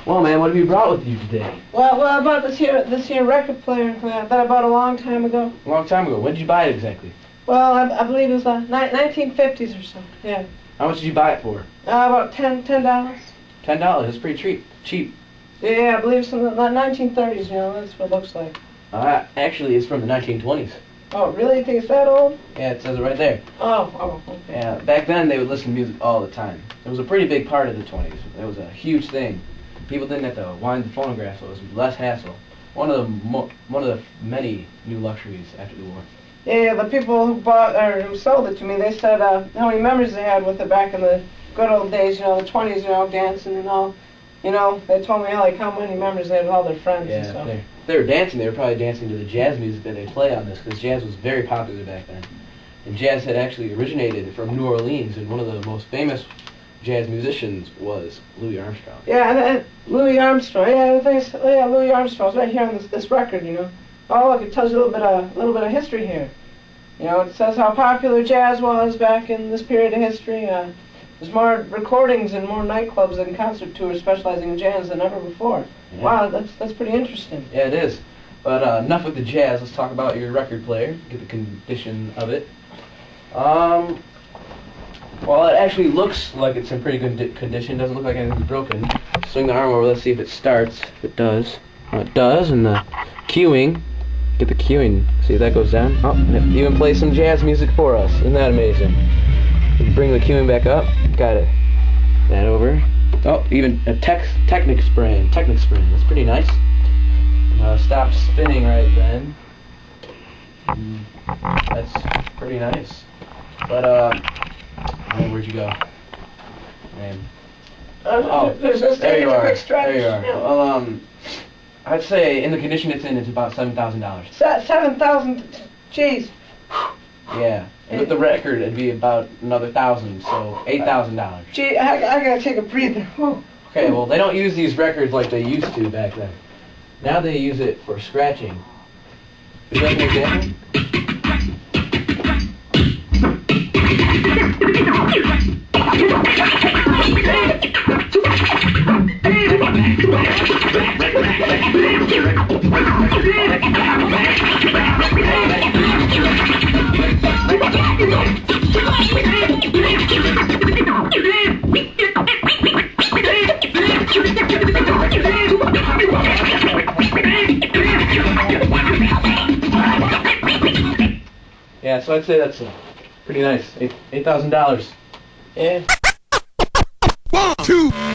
Well, man, what have you brought with you today? Well, I bought this here record player that I bought a long time ago. A long time ago. When did you buy it exactly? Well, I believe it was 1950s or so. Yeah. How much did you buy it for? About $10. $10. That's pretty cheap. Yeah, I believe it's from the 1930s. You know, that's what it looks like. Actually, it's from the 1920s. Oh, really? You think it's that old? Yeah, it says it right there. Oh, okay. Yeah, back then they would listen to music all the time. It was a pretty big part of the 20s. It was a huge thing. People didn't have to wind the phonograph, so it was less hassle. One of the many new luxuries after the war. Yeah, the people who bought or who sold it to me, they said how many memories they had with it back in the good old days. You know, the 20s. You know, dancing and all. You know, they told me how many memories they had with all their friends and stuff. Yeah, they were dancing. They were probably dancing to the jazz music that they play on this, because jazz was very popular back then. And jazz had actually originated from New Orleans, and one of the most famous jazz musicians was Louis Armstrong. Yeah, and Louis Armstrong. Yeah, Louis Armstrong's right here on this record. You know. Oh, look, it tells you a little bit of history here. You know, it says how popular jazz was back in this period of history. There's more recordings and more nightclubs and concert tours specializing in jazz than ever before. Yeah. Wow, that's pretty interesting. Yeah, it is. But enough with the jazz. Let's talk about your record player. Get the condition of it. Well, it actually looks like it's in pretty good condition. Doesn't look like anything's broken. Swing the arm over. Let's see if it starts. If it does. It does. And the cueing. Get the cueing. See if that goes down. Oh, and it even plays some jazz music for us. Isn't that amazing? You bring the cueing back up. Got it. That over. Oh, even a Technic spring. That's pretty nice. Stopped spinning right then. That's pretty nice. But oh, where'd you go, man? Oh, there you are. There you are. Well, I'd say in the condition it's in, it's about $7,000. 7,000. Jeez. Yeah. And with the record, it'd be about another $1,000, so $8,000. Gee, I gotta take a breather. Whew. Okay, well, they don't use these records like they used to back then. Now they use it for scratching. Is that an example? Yeah, so I'd say that's pretty nice. $8,000. Yeah. 1, 2.